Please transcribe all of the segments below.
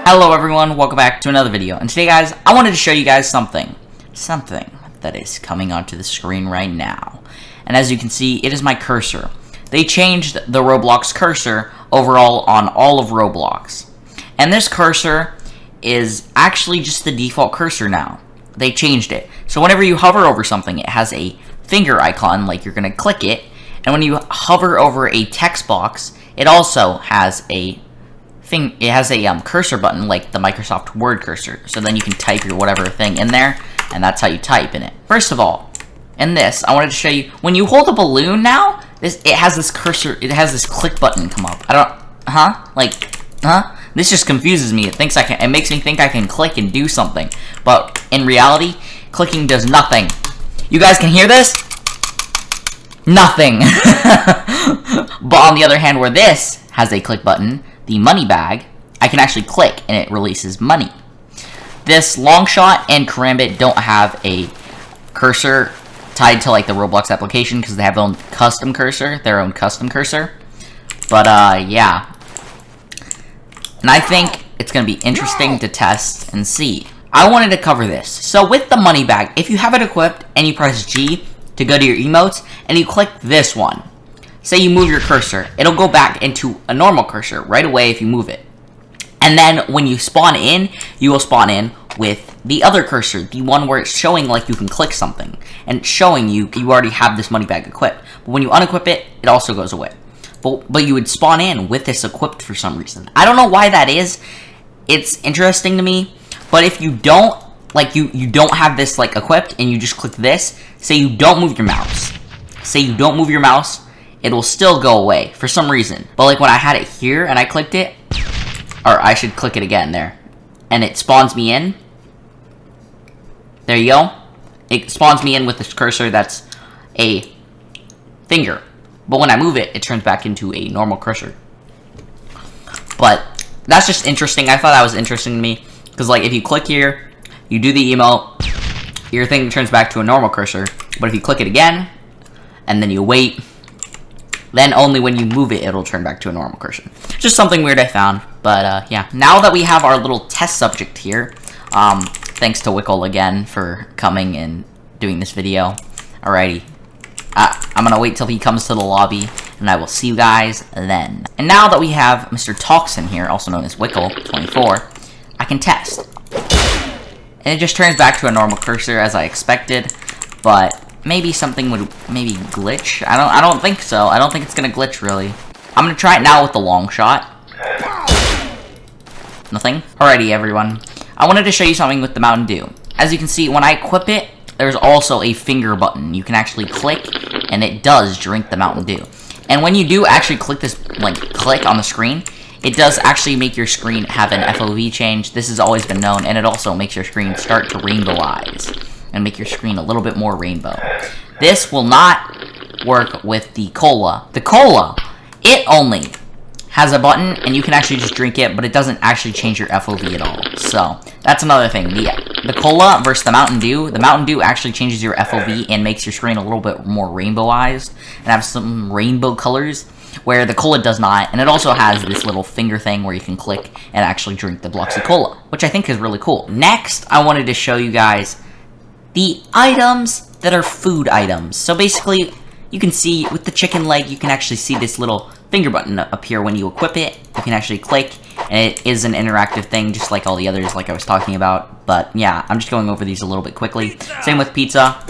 Hello everyone, welcome back to another video. And today guys, I wanted to show you guys something that is coming onto the screen right now. And as you can see, it is my cursor. They changed the Roblox cursor overall on all of Roblox. And this cursor is actually just the default cursor now. They changed it. So whenever you hover over something, it has a finger icon, like you're gonna click it. And when you hover over a text box, it also has a cursor button like the Microsoft Word cursor. So then you can type your whatever thing in there, and that's how you type in it. First of all, in this, I wanted to show you, when you hold a balloon now, it has this cursor, it has this click button come up. This just confuses me. It makes me think I can click and do something. But in reality, clicking does nothing. You guys can hear this? Nothing. But on the other hand, where this has a click button, the money bag, I can actually click and it releases money. This Longshot and Karambit don't have a cursor tied to like the Roblox application because they have their own custom cursor, But yeah. And I think it's going to be interesting to test and see. I wanted to cover this. So with the money bag, if you have it equipped and you press G to go to your emotes and you click this one, say you move your cursor, it'll go back into a normal cursor right away if you move it. And then when you spawn in, you will spawn in with the other cursor, the one where it's showing like you can click something, and it's showing you already have this money bag equipped. But when you unequip it, it also goes away. But you would spawn in with this equipped for some reason. I don't know why that is. It's interesting to me. But if you don't, like you don't have this like equipped and you just click this, say you don't move your mouse. It will still go away for some reason. But like when I had it here and I clicked it, or I should click it again there, and it spawns me in. There you go. It spawns me in with this cursor that's a finger. But when I move it, it turns back into a normal cursor. But that's just interesting. I thought that was interesting to me. Because like if you click here, you do the emote, your thing turns back to a normal cursor. But if you click it again, and then you wait, then only when you move it, it'll turn back to a normal cursor. Just something weird I found. But yeah, now that we have our little test subject here, thanks to Wickle again for coming and doing this video. Alrighty. I'm gonna wait till he comes to the lobby, and I will see you guys then. And now that we have Mr. Toxin here, also known as Wickle24, I can test. And it just turns back to a normal cursor as I expected, but maybe something would glitch. I don't think so. I don't think it's gonna glitch really. I'm gonna try it now with the long shot. Nothing. Alrighty everyone. I wanted to show you something with the Mountain Dew. As you can see, when I equip it, there's also a finger button. You can actually click, and it does drink the Mountain Dew. And when you do actually click this, like, click on the screen, it does actually make your screen have an FOV change. This has always been known, and it also makes your screen start to rainbowize and make your screen a little bit more rainbow. This will not work with the cola. The cola, it only has a button, and you can actually just drink it, but it doesn't actually change your FOV at all. So that's another thing. The cola versus the Mountain Dew actually changes your FOV and makes your screen a little bit more rainbowized and have some rainbow colors, where the cola does not. And it also has this little finger thing where you can click and actually drink the blocks of cola, which I think is really cool. Next, I wanted to show you guys the items that are food items. So basically, you can see with the chicken leg, you can actually see this little finger button up here. When you equip it, you can actually click, and it is an interactive thing just like all the others like I was talking about. But yeah, I'm just going over these a little bit quickly. Same with pizza.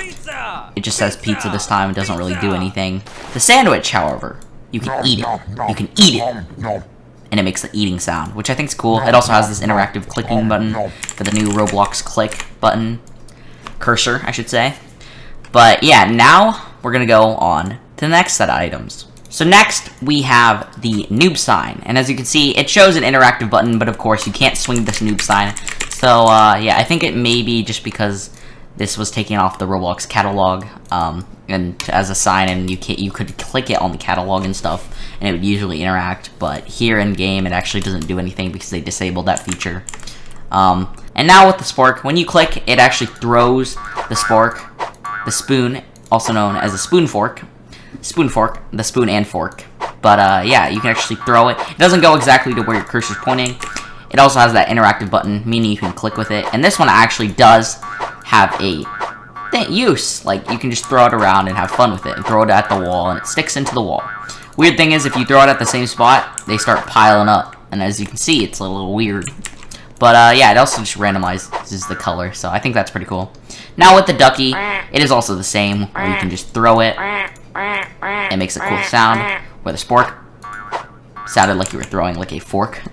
It just says pizza this time. It doesn't really do anything. The sandwich, however, you can eat it. And it makes the eating sound, which I think is cool. It also has this interactive clicking button for the new Roblox click button. Cursor, I should say. But yeah, now we're going to go on to the next set of items. So next, we have the Noob Sign. And as you can see, it shows an interactive button, but of course, you can't swing this Noob Sign. So yeah, I think it may be just because this was taken off the Roblox catalog, and as a sign, and you could click it on the catalog and stuff, and it would usually interact. But here in game, it actually doesn't do anything because they disabled that feature. And now with the spork, when you click, it actually throws the spork, the spoon, also known as a spoon fork, the spoon and fork. But yeah, you can actually throw it. It doesn't go exactly to where your cursor's pointing. It also has that interactive button, meaning you can click with it. And this one actually does have a use. Like, you can just throw it around and have fun with it, and throw it at the wall, and it sticks into the wall. Weird thing is, if you throw it at the same spot, they start piling up. And as you can see, it's a little weird. But, yeah, it also just randomizes the color, so I think that's pretty cool. Now, with the ducky, it is also the same, where you can just throw it. It makes a cool sound, where the spork sounded like you were throwing, like, a fork.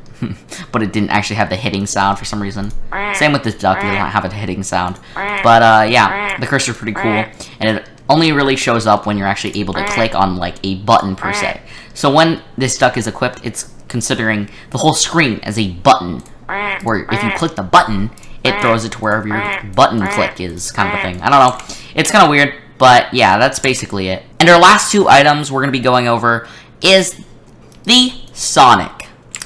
But it didn't actually have the hitting sound for some reason. Same with this duck, it doesn't have a hitting sound. But, yeah, the cursor's pretty cool, and it only really shows up when you're actually able to click on, like, a button, per se. So when this duck is equipped, it's considering the whole screen as a button, where if you click the button, it throws it to wherever your button click is, kind of a thing. I don't know. It's kind of weird, but yeah, that's basically it. And our last two items we're going to be going over is the Sonic.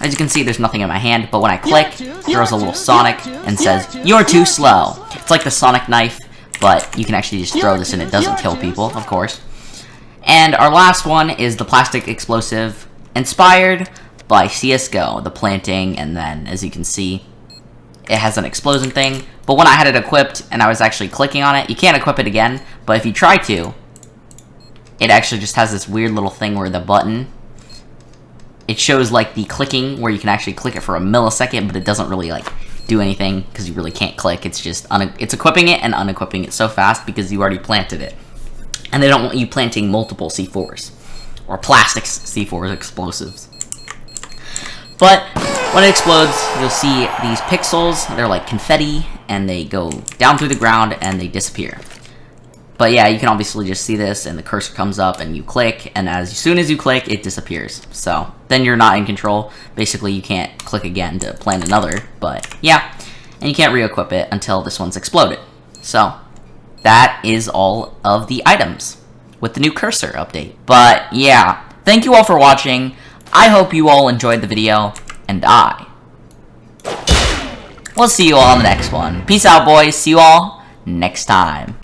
As you can see, there's nothing in my hand, but when I click, it throws a little Sonic and says, "You're too slow." It's like the Sonic knife, but you can actually just throw this and it doesn't kill people, of course. And our last one is the plastic explosive, inspired by CSGO, the planting, and then, as you can see, it has an explosion thing. But when I had it equipped and I was actually clicking on it, you can't equip it again, but if you try to, it actually just has this weird little thing where the button, it shows like the clicking, where you can actually click it for a millisecond, but it doesn't really like do anything because you really can't click. It's just it's equipping it and unequipping it so fast because you already planted it, and they don't want you planting multiple C4s or plastic C4s explosives. But when it explodes, you'll see these pixels. They're like confetti, and they go down through the ground and they disappear. But yeah, you can obviously just see this, and the cursor comes up, and you click, and as soon as you click, it disappears. So then you're not in control. Basically, you can't click again to plant another, but yeah. And you can't re-equip it until this one's exploded. So that is all of the items with the new cursor update. But yeah, thank you all for watching. I hope you all enjoyed the video, and we'll see you all in the next one. Peace out, boys. See you all next time.